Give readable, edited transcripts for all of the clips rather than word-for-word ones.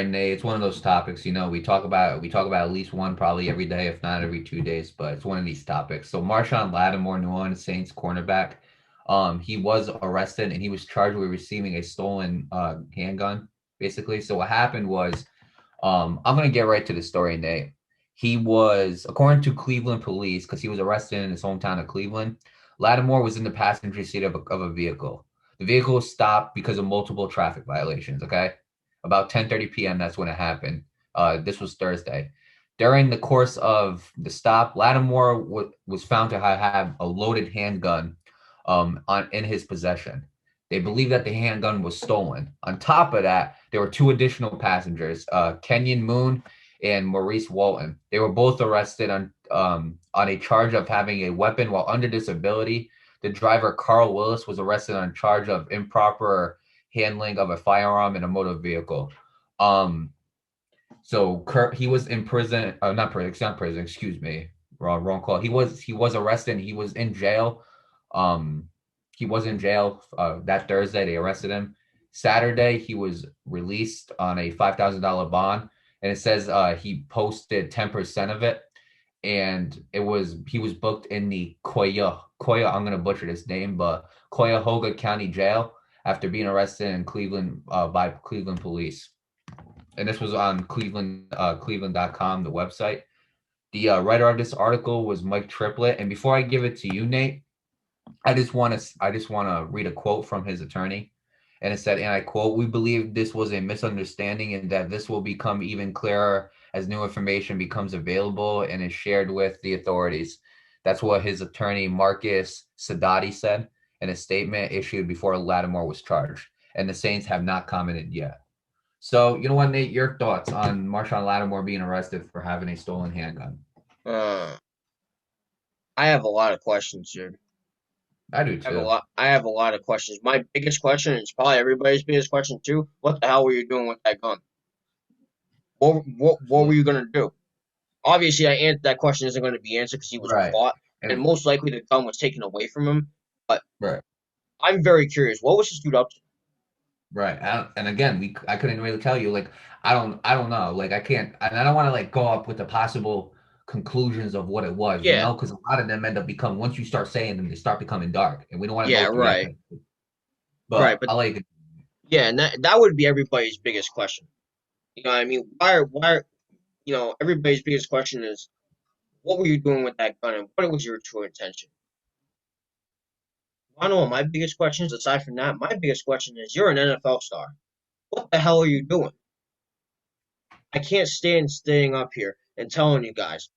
right, Nate. It's one of those topics, we talk about at least one probably every day, if not every 2 days, but it's one of these topics. So Marshon Lattimore, New Orleans Saints cornerback, he was arrested and he was charged with receiving a stolen handgun, basically. So what happened was, I'm gonna get right to the story, Nate. He was, according to Cleveland police, because he was arrested in his hometown of Cleveland. Lattimore was in the passenger seat of a vehicle. The vehicle was stopped because of multiple traffic violations. Okay, about 10:30 p.m. That's when it happened. This was Thursday. During the course of the stop, Lattimore was found to have a loaded handgun in his possession. They believe that the handgun was stolen. On top of that, there were two additional passengers, Kenyon Moon and Maurice Walton. They were both arrested on a charge of having a weapon while under disability. The driver, Carl Willis, was arrested on charge of improper handling of a firearm in a motor vehicle. Um, so he was in prison, not prison, excuse me, wrong call. He was arrested. And he was in jail. Um, he was in jail that Thursday. They arrested him. Saturday, he was released on a $5,000 bond, and it says he posted 10% of it, and he was booked in the Coya. I'm gonna butcher this name, but Cuyahoga County Jail after being arrested in Cleveland by Cleveland police. And this was on Cleveland.com, the website. The writer of this article was Mike Triplett. And before I give it to you, Nate, I just want to read a quote from his attorney. And it said, and I quote, "We believe this was a misunderstanding and that this will become even clearer as new information becomes available and is shared with the authorities." That's what his attorney, Marcus Sadati, said in a statement issued before Lattimore was charged. And the Saints have not commented yet. So, you know what, Nate, your thoughts on Marshon Lattimore being arrested for having a stolen handgun? Uh, I have a lot of questions here. I do too. I have a lot of questions. My biggest question, and it's probably everybody's biggest question too. What the hell were you doing with that gun? What were you gonna do? Obviously, that question isn't going to be answered because he was Right. caught, and And most likely the gun was taken away from him. But right. I'm very curious. What was this dude up to? Right. And again, I couldn't really tell you. Like, I don't know. Like, I can't, and I don't want to like go up with the possible conclusions of what it was, Yeah, because a lot of them end up becoming, once you start saying them, they start becoming dark, and we don't want to yeah, go through that right, type of. right. But But I like, yeah, and that would be everybody's biggest question. You know, what I mean, everybody's biggest question is, what were you doing with that gun, and what was your true intention? I know what my biggest question is. Aside from that, my biggest question is, you're an NFL star. What the hell are you doing? I can't stand staying up here and telling you guys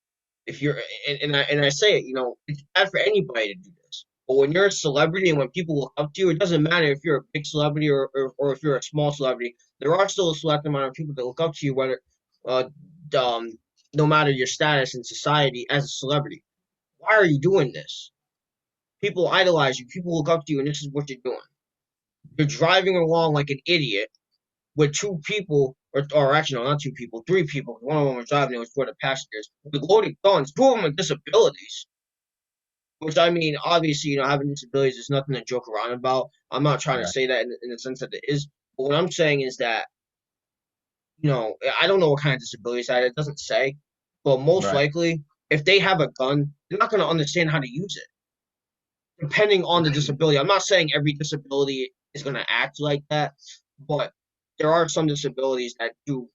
if you're and I say it, it's bad for anybody to do this. But when you're a celebrity and when people look up to you, it doesn't matter if you're a big celebrity or if you're a small celebrity. There are still a select amount of people that look up to you, whether uh, um, no matter your status in society as a celebrity. Why are you doing this? People idolize you. People look up to you, and this is what you're doing. You're driving along like an idiot with two people, or actually, no, not two people, three people. One of them was driving, it was for the passengers, with loaded guns, two of them with disabilities. Which I mean, obviously, having disabilities is nothing to joke around about. I'm not trying to right, say that in the sense that it is. But what I'm saying is that, I don't know what kind of disabilities that it doesn't say. But most right, likely, if they have a gun, they're not going to understand how to use it, depending on the disability. I'm not saying every disability is going to act like that, but there are some disabilities that do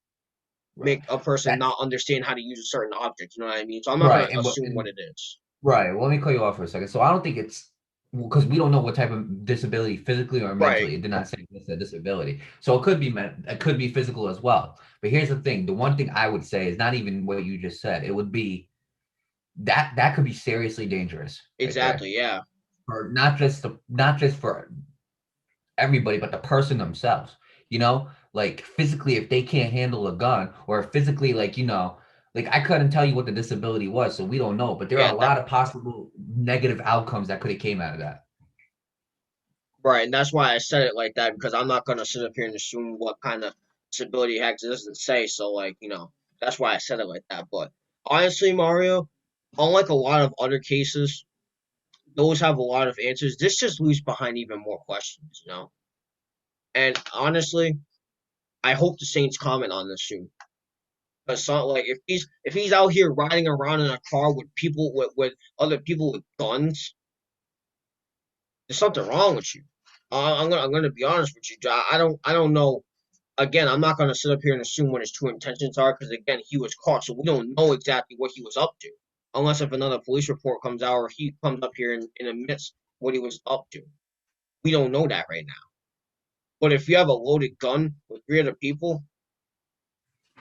right. make a person That's not understand how to use a certain object. You know what I mean? So I'm not going right. to assume what it is. Right. Well, let me cut you off for a second. So I don't think it's because we don't know what type of disability, physically or Right. mentally. It did not say it's a disability. So it could be physical as well. But here's the thing. The one thing I would say is not even what you just said. It would be that could be seriously dangerous right there. Exactly. Yeah. For not just for everybody, but the person themselves. Like physically, if they can't handle a gun, or physically, like I couldn't tell you what the disability was, so we don't know. But there are Yeah. a lot of possible negative outcomes that could have came out of that. Right. And that's why I said it like that because I'm not going to sit up here and assume what kind of disability he has. It doesn't say. So, like, that's why I said it like that. But honestly, Mario, unlike a lot of other cases, those have a lot of answers. This just leaves behind even more questions. And honestly, I hope the Saints comment on this soon. Because like if he's out here riding around in a car with people with other people with guns, there's something wrong with you. I'm gonna be honest with you, John. I don't know. Again, I'm not gonna sit up here and assume what his true intentions are because again, he was caught, so we don't know exactly what he was up to, unless if another police report comes out or he comes up here and admits what he was up to. We don't know that right now. But if you have a loaded gun with three other people,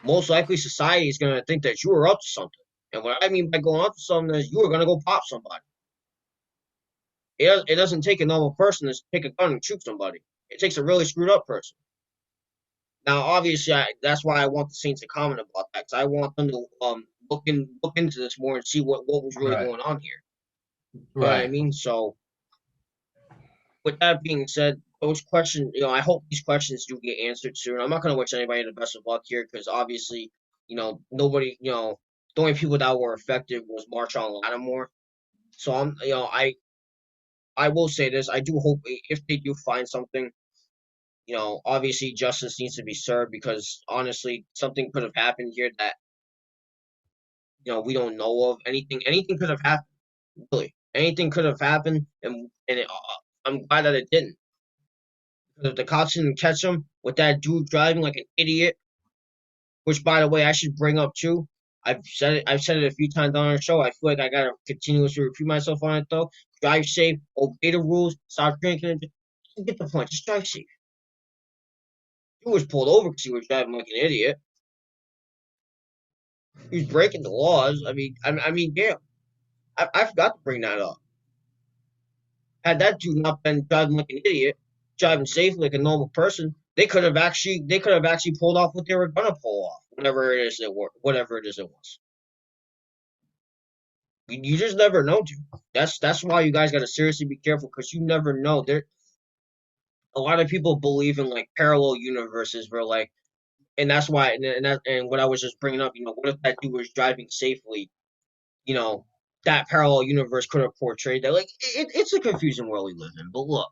most likely society is gonna think that you were up to something. And what I mean by going up to something is you were gonna go pop somebody. It doesn't take a normal person to take a gun and shoot somebody. It takes a really screwed up person. Now, obviously, that's why I want the Saints to comment about that because I want them to look into this more and see what was really Right. going on here. You know what I Right. mean? So, with that being said, those questions, I hope these questions do get answered soon. I'm not going to wish anybody the best of luck here because obviously, nobody, the only people that were affected was Marshon Lattimore. So I will say this: I do hope if they do find something, obviously justice needs to be served because honestly, something could have happened here that we don't know of. Anything could have happened. Really, anything could have happened, I'm glad that it didn't. Because if the cops didn't catch him with that dude driving like an idiot, which by the way I should bring up too. I've said it a few times on our show. I feel like I gotta continuously repeat myself on it though. Drive safe, obey the rules, stop drinking. Get the point. Just drive safe. He was pulled over because he was driving like an idiot. He was breaking the laws. I mean, damn. I forgot to bring that up. Had that dude not been driving like an idiot, driving safely like a normal person, they could have actually pulled off what they were gonna pull off, whatever it is it was. You just never know, dude. That's why you guys gotta seriously be careful because you never know. There, a lot of people believe in like parallel universes where like, and that's why, and what I was just bringing up, what if that dude was driving safely? You know, that parallel universe could have portrayed that. Like, it's a confusing world we live in. But look.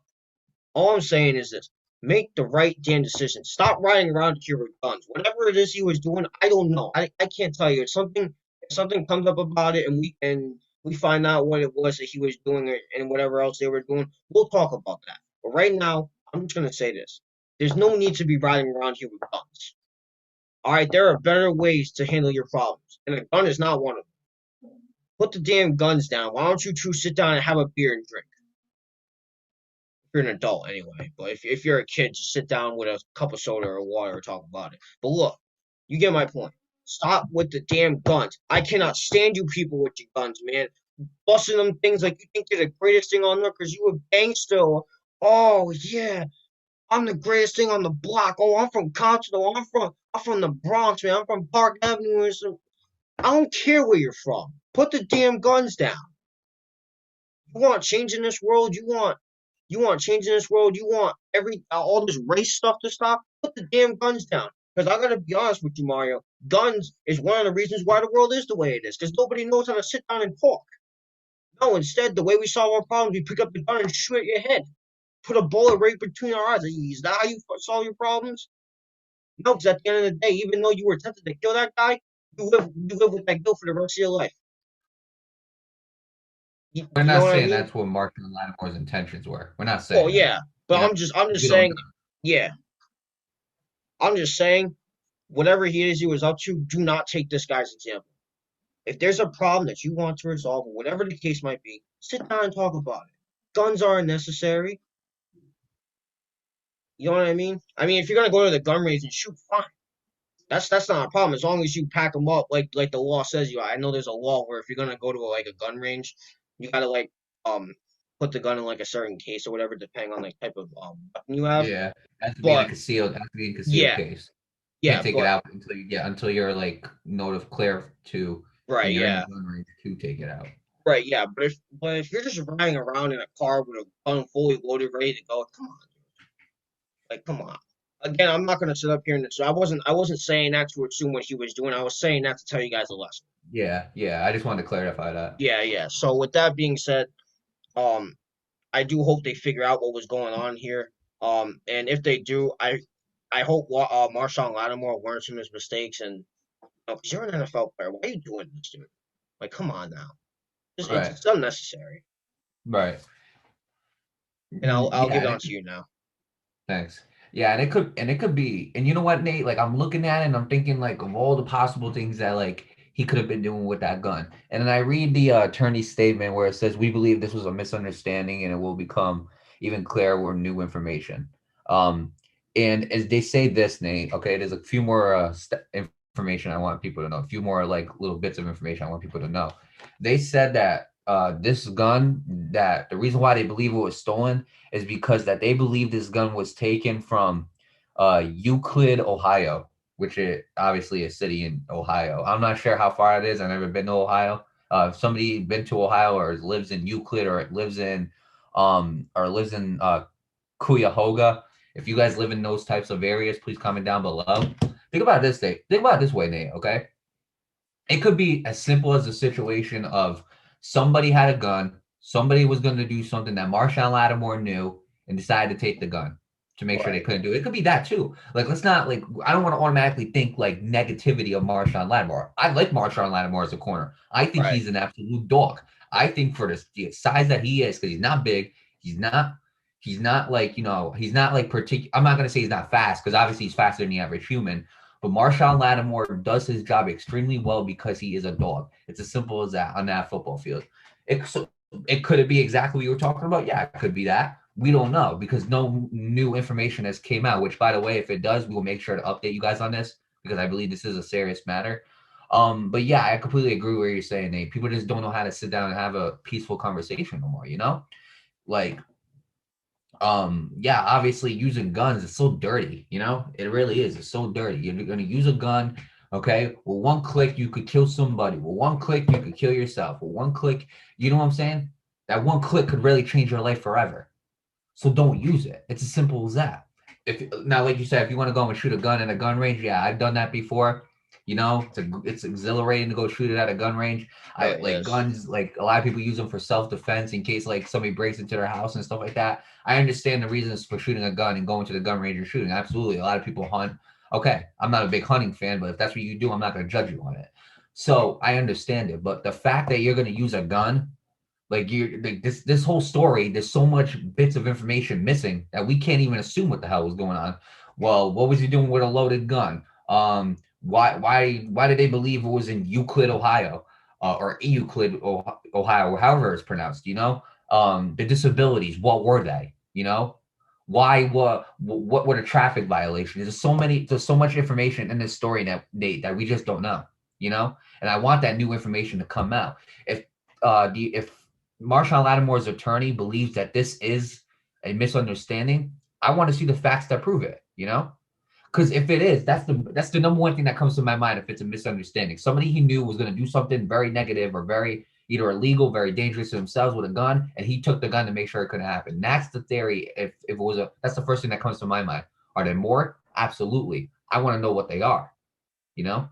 All I'm saying is this: make the right damn decision. Stop riding around here with guns. Whatever it is he was doing, I don't know. I can't tell you. If something comes up about it, and we find out what it was that he was doing and whatever else they were doing, we'll talk about that. But right now, I'm just gonna say this: there's no need to be riding around here with guns. All right, there are better ways to handle your problems, and a gun is not one of them. Put the damn guns down. Why don't you two sit down and have a beer and drink? You're an adult anyway. But if you're a kid, just sit down with a cup of soda or water and talk about it. But look, you get my point. Stop with the damn guns. I cannot stand you people with your guns, man. Busting them things like you think you're the greatest thing on earth because you a gangster. Oh yeah, I'm the greatest thing on the block. Oh, I'm from Compton. Oh, I'm from the Bronx, man. I'm from Park Avenue. I don't care where you're from. Put the damn guns down. You want change in this world? You want change in this world? You want all this race stuff to stop? Put the damn guns down. Because I gotta be honest with you, Mario. Guns is one of the reasons why the world is the way it is. Because nobody knows how to sit down and talk. No, instead, the way we solve our problems, we pick up the gun and shoot at your head. Put a bullet right between our eyes. Is that how you solve your problems? No, because at the end of the day, even though you were tempted to kill that guy, you live with that guilt for the rest of your life. You, We're you know not what I saying mean? that's what Marshon Lattimore's intentions were. We're not Well, saying that. yeah, but You know, I'm just we don't saying, know. yeah, I'm just saying, whatever he was up to, do not take this guy's example. If there's a problem that you want to resolve, or whatever the case might be, sit down and talk about it. Guns aren't necessary. You know what I mean? I mean, if you're gonna go to the gun range and shoot, fine. That's not a problem as long as you pack them up like the law says you. I know there's a law where if you're gonna go to like a gun range, you gotta like um put the gun in like a certain case or whatever, depending on like type of weapon you have. Yeah, it has to be in a But concealed, it has to be in a concealed yeah, case. Can't yeah, take it but out until you're like note clear to, right, and you're in the yeah. gun range to take it out. Right, yeah, but if you're just riding around in a car with a gun fully loaded, ready to go, come on, like come on. Again, I'm not gonna sit up here and so I wasn't saying that to assume what he was doing. I was saying that to tell you guys a lesson. Yeah, yeah. I just wanted to clarify that. Yeah, yeah. So with that being said, um, I do hope they figure out what was going on here. And if they do, I hope Marshon Lattimore learns from his mistakes and because you're an NFL player, why are you doing this, dude? Like, come on now, it's Right. just unnecessary. Right. And I'll Yeah, give it and on to you now. thanks. Yeah, and it could be, and you know what, Nate? Like I'm looking at it and I'm thinking like of all the possible things that like he could have been doing with that gun. And then I read the attorney's statement where it says we believe this was a misunderstanding and it will become even clearer with new information. Um, and as they say this, Nate, okay, there's a few more information I want people to know, a few more like little bits of information I want people to know. They said that this gun, that the reason why they believe it was stolen is because that they believe this gun was taken from Euclid, Ohio, which is obviously a city in Ohio. I'm not sure how far it is. I've never been to Ohio. If somebody been to Ohio or lives in Euclid or lives in Cuyahoga, if you guys live in those types of areas, please comment down below. Think about this, Nate. Think about it this way, Nate. Okay, it could be as simple as a situation of somebody had a gun, somebody was going to do something that Marshon Lattimore knew and decided to take the gun to make sure they Right, couldn't do it. It could be that too. Like, let's not like, I don't want to automatically think like negativity of Marshon Lattimore. I like Marshon Lattimore as a corner. I think right, he's an absolute dog. I think for the size that he is, because he's not big, he's not. He's not like, he's not like particular. I'm not going to say he's not fast because obviously he's faster than the average human, but Marshon Lattimore does his job extremely well because he is a dog. It's as simple as that on that football field. So it could it be exactly what you were talking about? Yeah, it could be that. We don't know because no new information has came out. Which, by the way, if it does, we will make sure to update you guys on this because I believe this is a serious matter. But yeah, I completely agree with what you're saying, Nate. People just don't know how to sit down and have a peaceful conversation no more. Like yeah, obviously using guns is so dirty, it really is. It's so dirty. You're going to use a gun, okay? With one click you could kill somebody. With one click you could kill yourself. With one click, you know what I'm saying? That one click could really change your life forever. So don't use it. It's as simple as that. If now, like you said, if you want to go and shoot a gun in a gun range, yeah, I've done that before. It's exhilarating to go shoot it at a gun range. I really like is. guns. Like a lot of people use them for self defense in case like somebody breaks into their house and stuff like that. I understand the reasons for shooting a gun and going to the gun range and shooting. Absolutely, a lot of people hunt. Okay, I'm not a big hunting fan, but if that's what you do, I'm not going to judge you on it. So I understand it, but the fact that you're going to use a gun, like you like this whole story, there's so much bits of information missing that we can't even assume what the hell was going on. Well, what was he doing with a loaded gun? Why did they believe it was in Euclid, Ohio, or Euclid, Ohio, or however it's pronounced? The disabilities, what were they? Why what were the traffic violations? There's so much information in this story that we just don't know. And I want that new information to come out. If Marshon Lattimore's attorney believes that this is a misunderstanding, I want to see the facts that prove it. Because if it is, that's the number one thing that comes to my mind. If it's a misunderstanding, somebody he knew was going to do something very negative or very either illegal, very dangerous to themselves with a gun, and he took the gun to make sure it couldn't happen. That's the theory. If it was that's the first thing that comes to my mind. Are there more? Absolutely. I want to know what they are. You know,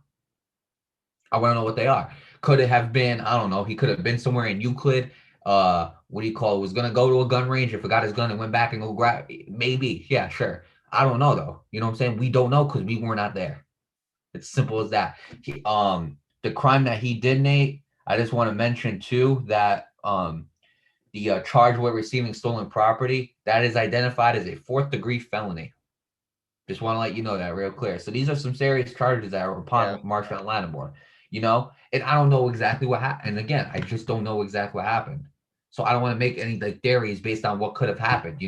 I want to know what they are. Could it have been? I don't know. He could have been somewhere in Euclid. What do you call it? Was gonna go to a gun range and forgot his gun and went back and go grab. Maybe, yeah, sure. I don't know though. You know what I'm saying? We don't know because we were not there. It's simple as that. The crime that he did, Nate. I just want to mention too that the charge with receiving stolen property that is identified as a fourth degree felony. Just want to let you know that real clear. So these are some serious charges that are Yeah, upon Marshon Lattimore, and I don't know exactly what happened. And again, I just don't know exactly what happened. So I don't want to make any like theories based on what could have happened.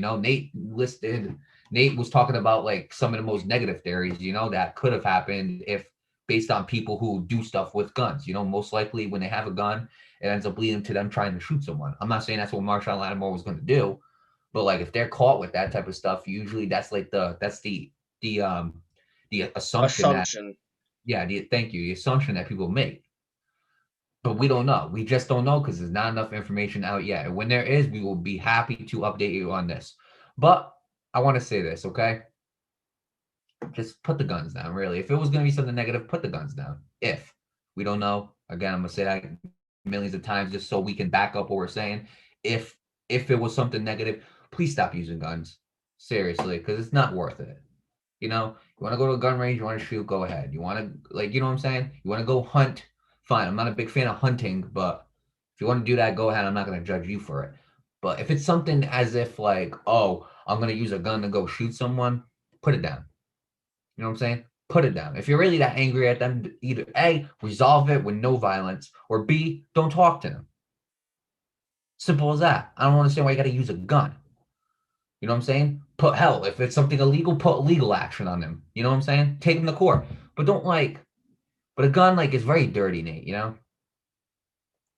Nate was talking about like some of the most negative theories, that could have happened if based on people who do stuff with guns. Most likely when they have a gun, it ends up leading to them trying to shoot someone. I'm not saying that's what Marshon Lattimore was going to do, but like if they're caught with that type of stuff, usually that's the assumption that assumption. yeah, thank you, the assumption that people make. But we don't know. We just don't know because there's not enough information out yet. And when there is, we will be happy to update you on this. But I want to say this, okay? Just put the guns down, really. If it was going to be something negative, put the guns down. If we don't know, again, I'm going to say that millions of times just so we can back up what we're saying. If if it was something negative, please stop using guns. Seriously, because it's not worth it. You know, you want to go to a gun range, you want to shoot, go ahead. You want to, like, you know what I'm saying? You want to go hunt, fine. I'm not a big fan of hunting, but if you want to do that, go ahead. I'm not going to judge you for it. But if it's something as if, like, oh, I'm going to use a gun to go shoot someone, put it down. You know what I'm saying? Put it down. If you're really that angry at them, either A, resolve it with no violence, or B, don't talk to them. Simple as that. I don't understand why you got to use a gun. You know what I'm saying? Put hell, if it's something illegal, put legal action on them. You know what I'm saying? Take them to court. But don't like, but a gun like is very dirty, Nate, you know?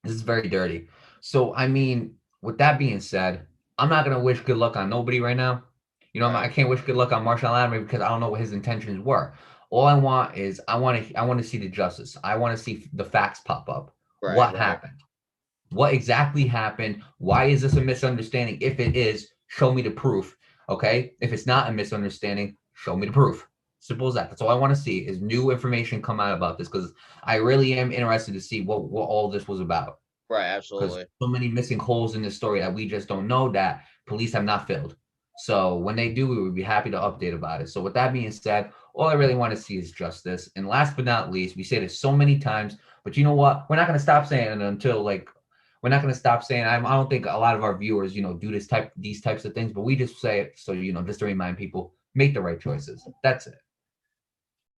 This is very dirty. So, I mean, with that being said, I'm not gonna wish good luck on nobody right now. You know, I Right, can't wish good luck on Marshon Lattimore because I don't know what his intentions were. All I want is I want to see the justice. I want to see the facts pop up. right, What right, happened? What exactly happened? Why is this a misunderstanding? If it is, show me the proof. Okay. If it's not a misunderstanding, show me the proof. Simple as that. That's all I want to see is new information come out about this because I really am interested to see what all this was about. right. Because Absolutely. so many missing holes in this story that we just don't know that police have not filled. So when they do, we would be happy to update about it. So with that being said, all I really want to see is justice. And last but not least, we say this so many times, but you know what? We're not going to stop saying it until like we're not going to stop saying. I don't think a lot of our viewers, do these types of things, but we just say it so just to remind people, make the right choices. That's it.